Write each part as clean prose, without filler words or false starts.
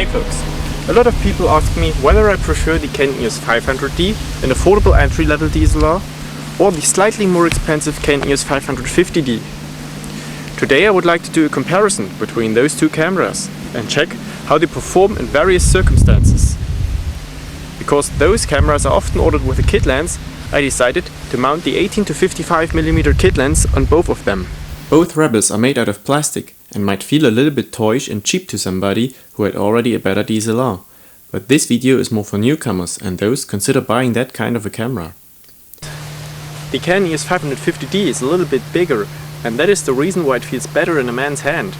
folks. A lot of people ask me whether I prefer the Canon EOS 500D, an affordable entry-level DSLR, or the slightly more expensive Canon EOS 550D. Today I would like to do a comparison between those two cameras and check how they perform in various circumstances. Because those cameras are often ordered with a kit lens, I decided to mount the 18 to 55mm kit lens on both of them. Both rebels are made out of plastic and might feel a little bit toyish and cheap to somebody who had already a better DSLR. But this video is more for newcomers and those consider buying that kind of a camera. The Canon EOS 550D is a little bit bigger, and that is the reason why it feels better in a man's hand.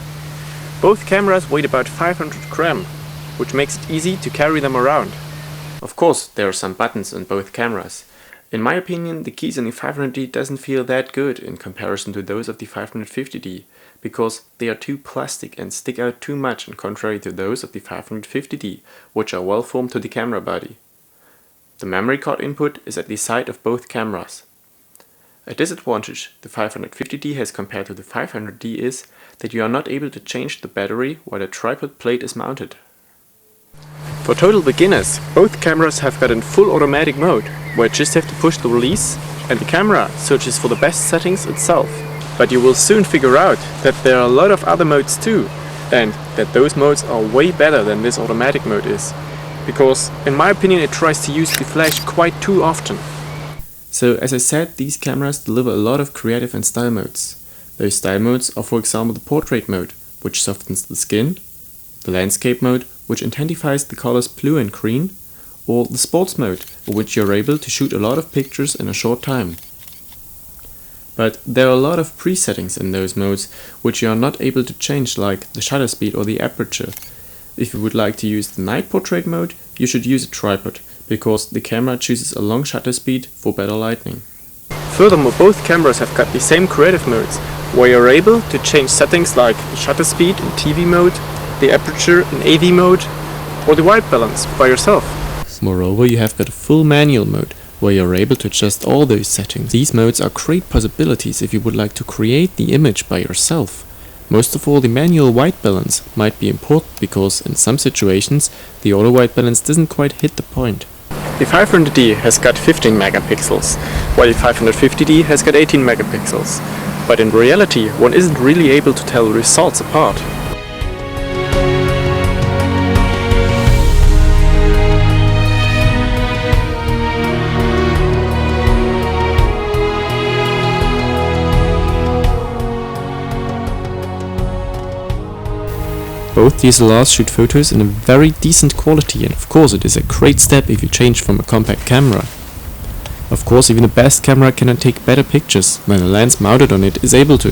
Both cameras weigh about 500 grams, which makes it easy to carry them around. Of course, there are some buttons on both cameras. In my opinion, the keys on the 500D doesn't feel that good in comparison to those of the 550D, because they are too plastic and stick out too much in contrary to those of the 550D, which are well formed to the camera body. The memory card input is at the side of both cameras. A disadvantage the 550D has compared to the 500D is that you are not able to change the battery while the tripod plate is mounted. For total beginners, both cameras have got in full automatic mode, where you just have to push the release and the camera searches for the best settings itself. But you will soon figure out that there are a lot of other modes too, and that those modes are way better than this automatic mode is. Because, in my opinion, it tries to use the flash quite too often. So, as I said, these cameras deliver a lot of creative and style modes. Those style modes are, for example, the portrait mode, which softens the skin, the landscape mode, which intensifies the colors blue and green, or the sports mode, in which you're able to shoot a lot of pictures in a short time. But there are a lot of presettings in those modes which you are not able to change, like the shutter speed or the aperture. If you would like to use the night portrait mode, you should use a tripod, because the camera chooses a long shutter speed for better lighting. Furthermore, both cameras have got the same creative modes, where you're able to change settings like the shutter speed in TV mode, the aperture in AV mode, or the white balance by yourself. Moreover, you have got a full manual mode, where you're able to adjust all those settings. These modes are great possibilities if you would like to create the image by yourself. Most of all, the manual white balance might be important because in some situations the auto white balance doesn't quite hit the point. The 500D has got 15 megapixels, while the 550D has got 18 megapixels. But in reality, one isn't really able to tell the results apart. Both DSLRs shoot photos in a very decent quality, and of course it is a great step if you change from a compact camera. Of course, even the best camera cannot take better pictures than the lens mounted on it is able to.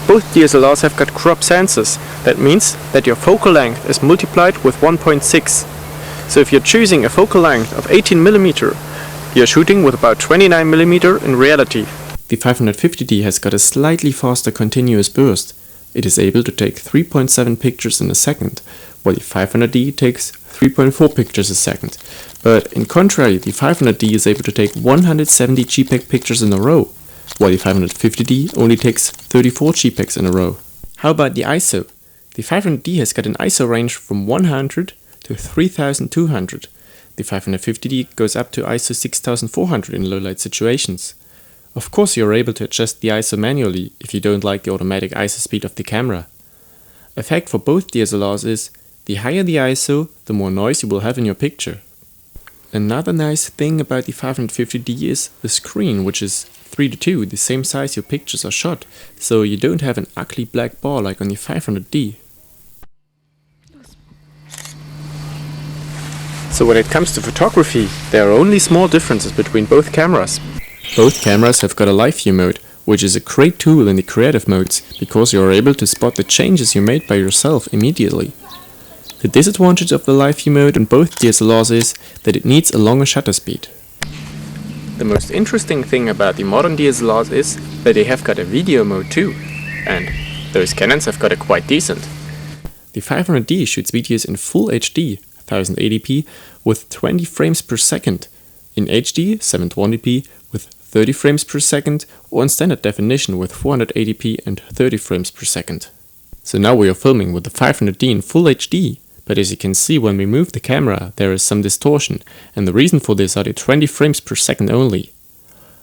Both DSLRs have got crop sensors. That means that your focal length is multiplied with 1.6. So if you're choosing a focal length of 18mm, you're shooting with about 29mm in reality. The 550D has got a slightly faster continuous burst. It is able to take 3.7 pictures in a second, while the 500D takes 3.4 pictures a second. But in contrary, the 500D is able to take 170 JPEG pictures in a row, while the 550D only takes 34 JPEGs in a row. How about the ISO? The 500D has got an ISO range from 100 to 3200. The 550D goes up to ISO 6400 in low light situations. Of course, you're able to adjust the ISO manually if you don't like the automatic ISO speed of the camera. A fact for both DSLRs is, the higher the ISO, the more noise you will have in your picture. Another nice thing about the 550D is the screen, which is 3:2, the same size your pictures are shot, so you don't have an ugly black bar like on the 500D. So when it comes to photography, there are only small differences between both cameras. Both cameras have got a live view mode, which is a great tool in the creative modes, because you are able to spot the changes you made by yourself immediately. The disadvantage of the live view mode on both DSLRs is that it needs a longer shutter speed. The most interesting thing about the modern DSLRs is that they have got a video mode too, and those Canons have got it quite decent. The 500D shoots videos in Full HD, 1080p, with 20 frames per second, in HD 720p with 30 frames per second, or in standard definition with 480p and 30 frames per second. So now we are filming with the 500D in Full HD, but as you can see when we move the camera there is some distortion, and the reason for this are the 20 frames per second only.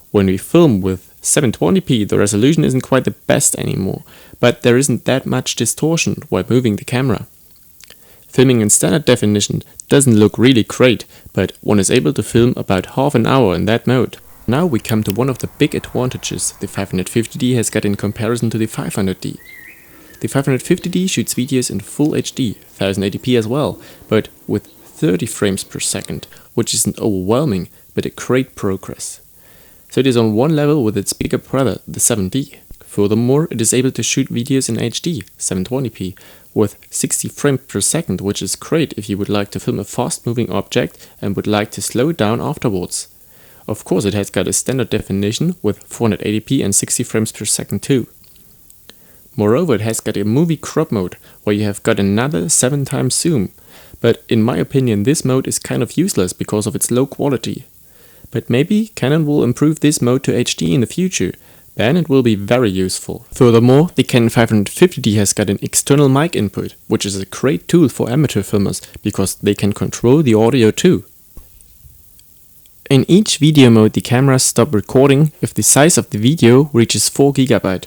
When we film with 720p the resolution isn't quite the best anymore, but there isn't that much distortion while moving the camera. Filming in standard definition doesn't look really great, but one is able to film about half an hour in that mode. Now we come to one of the big advantages the 550D has got in comparison to the 500D. The 550D shoots videos in full HD, 1080p as well, but with 30 frames per second, which isn't overwhelming, but a great progress. So it is on one level with its bigger brother, the 7D. Furthermore, it is able to shoot videos in HD, 720p, with 60 frames per second, which is great if you would like to film a fast-moving object and would like to slow it down afterwards. Of course, it has got a standard definition with 480p and 60 frames per second too. Moreover, it has got a movie crop mode, where you have got another 7 times zoom, but in my opinion this mode is kind of useless because of its low quality. But maybe Canon will improve this mode to HD in the future, then it will be very useful. Furthermore, the Canon 550D has got an external mic input, which is a great tool for amateur filmers because they can control the audio too. In each video mode the cameras stop recording if the size of the video reaches 4 GB.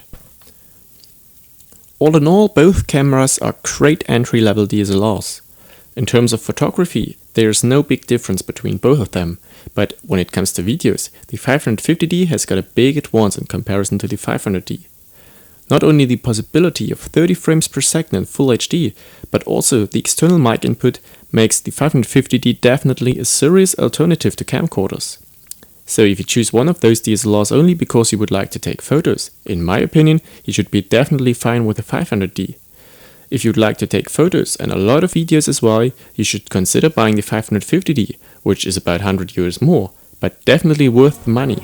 All in all, both cameras are great entry-level DSLRs. In terms of photography, there is no big difference between both of them, but when it comes to videos, the 550D has got a big advance in comparison to the 500D. Not only the possibility of 30 frames per second in full HD, but also the external mic input makes the 550D definitely a serious alternative to camcorders. So if you choose one of those DSLRs only because you would like to take photos, in my opinion, you should be definitely fine with the 500D. If you'd like to take photos and a lot of videos as well, you should consider buying the 550D, which is about $100 more, but definitely worth the money.